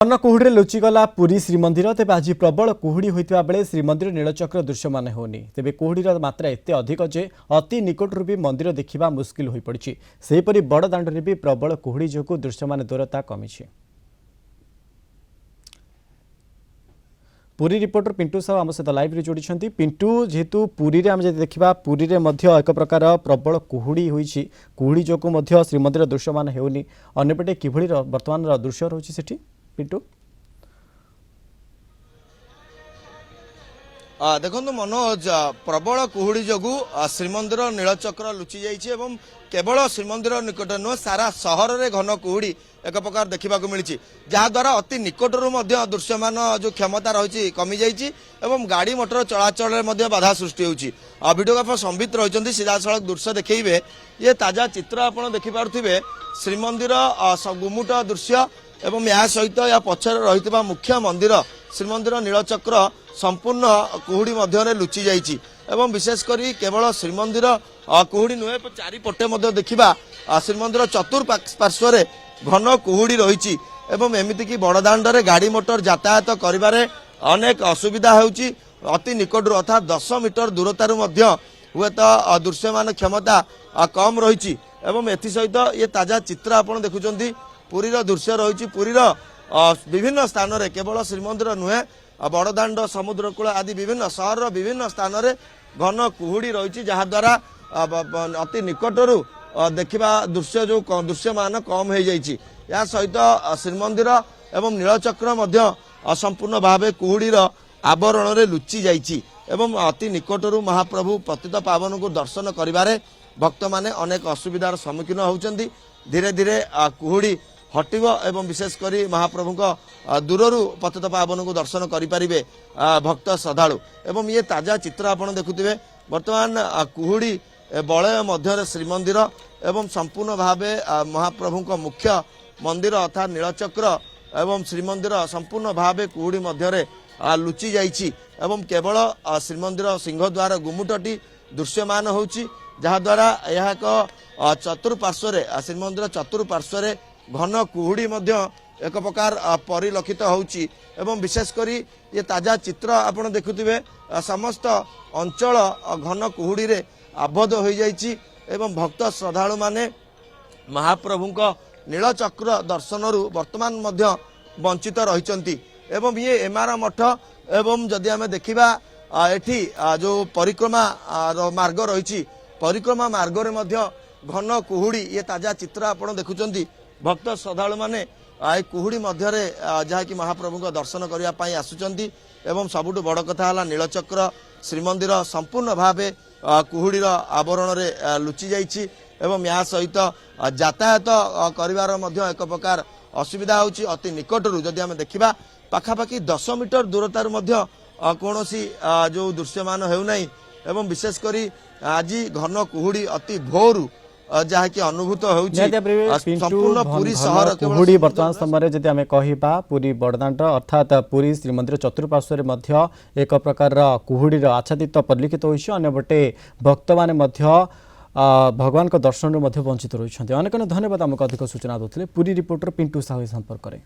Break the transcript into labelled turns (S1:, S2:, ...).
S1: घन कुहुड़ी लुचिगला पुरी श्रीमंदिर तेज आज प्रबल कुहुड़ी होता बेले श्रीमंदिर नीलचक्र दृश्यमान होनी तेज कुहुड़ीर मात्रा एत अधिक जे अति निकटू भी मंदिर देखा मुस्किल हो पड़ी सेहीपरि बड़ दाण्डे भी प्रबल कुहुड़ी जो दृश्यमान दूरता कमी। पुरी रिपोर्टर पिंटू साहू आम सहित लाइव रे जोड़ी पिंटू जेहेतु पुरी रे आम देखा पुरी रे मध्य एक प्रकार प्रबल कुहुड़ी होईछि कुहुड़ी जो श्रीमंदिर दृश्यमान होनी अन्यपटे किभଳି वर्तमान दृश्य रही सेठी पिंटू
S2: देखो मनोज प्रबल कुहुड़ी जो श्रीमंदिर नीलचक्र लुचि जाइए केवल श्रीमंदिर निकट नुह सारा सहर में घन कुहुड़ी एक प्रकार देखा मिली जहाद्वारा अति निकटर दृश्यमान जो क्षमता रही कमी जाइए गाड़ी मोटर चलाचल में बाधा सृष्टि होती भिडियोग्राफर संबित रही सीधासख दृश्य देखिए ये ताजा चित्र आप देखिपे श्रीमंदिर गुमुट दृश्य एवं या सहित या पछर रही मुख्य मंदिर श्रीमंदिर नीलचक्र संपूर्ण कुहुड़ी मध्य लुचि जाइए एवं विशेषकर केवल श्रीमंदिर कुहुड़ी नुहे चारिपटे देखा श्रीमंदिर चतुर्पार्श्व घन कुहुड़ी रही एमती कि बड़दाण्डे गाड़ी मोटर यातायात करिबारे अनेक असुविधा होउची अति निकटू अर्थात 10 मीटर दूरतार हुए तो दृश्यमान क्षमता कम रही एसहित ये ताजा चित्र आप देखुं पुरीर दृश्य रही पुरीर विभिन्न स्थान में केवल श्रीमंदिर नुहे बड़दाण्ड समुद्रकूल आदि विभिन्न सहर विभिन्न स्थान में घन कुहुड़ी रही जहाद्वारा अति निकटरू देखा दृश्य जो दृश्यमान कम हो जाइए या सहित श्रीमंदिर एवं नीलचक्र संपूर्ण भाव कुहुड़ीर आवरण में लुचि जाइए अति निकटरू महाप्रभु पतित पावन को दर्शन करिबारे भक्त माने अनेक असुविधार सम्मुखीन होउचंदी धीरे धीरे कुहुड़ी हटिब एवं विशेषकर महाप्रभु दूररू पतित पावन को दर्शन करें भक्त श्रद्धालु एवं ये ताजा चित्र आप देखुए बर्तमान कुहुड़ी बलय मध्य श्रीमंदिर एवं संपूर्ण भाव महाप्रभु मुख्य मंदिर अर्थात नीलचक्र एवं श्रीमंदिर संपूर्ण भाव कुहुड़ी मध्य लुचि जाइए एवं केवल श्रीमंदिर सिंहद्वार गुमुटटी दृश्यमान होची जहाद्वारा यह एक चतुर्पार्श्व श्रीमंदिर चतुर्पार्श्व घन कुहुड़ी मध्य एक प्रकार परिलक्षित होची एवं विशेषकर ये ताजा चित्र आप देखुए समस्त अंचल घन कुहुड़ी रे आबद्ध हो जाइए एवं भक्त श्रद्धालु माने महाप्रभु नीलचक्र दर्शनरू वर्तमान मध्य वंचित रही एवं ये एमार मठ एवं जदि आम देखा एठी जो परिक्रमा मार्ग रही परिक्रमा मार्ग रे मध्य घन कुहुड़ी ये ताजा चित्र आप देखुं भक्त श्रद्धालु माने कुहुड़ी मध्य जहाँकि महाप्रभु का दर्शन करने आसुचंती एवं सबुठ बड़ कथा है नीलचक्र श्रीमंदिर संपूर्ण भाव कुहुड़ीर आवरण में लुचि जाइए एवं या सहित यातायात करिवार मध्य एक प्रकार असुविधा होची अति निकटरू जदि आम देखा पाखापाखि 10 मीटर दूरतार मध्य कौनसी जो दृश्यमान होना एवं विशेषकर आज घन कुहुड़ी अति भोरू जहाँकि अनुभूत संपूर्ण पुरी सहर
S1: कुहुड़ी वर्तमान समय जदि आम कहिबा पुरी बड़दाण्ड अर्थात पुरी श्रीमंदिर चतुर्पार्श्व मध्य एक प्रकार कुहुड़ीर आच्छादित परिलक्षित होइछि अन्यपटे भक्त माने मध्य भगवान को दर्शन वंचित रही अनेक धन्यवाद आमको अधिक सूचना देते पुरी रिपोर्टर पिंटू साहू संपर्क में।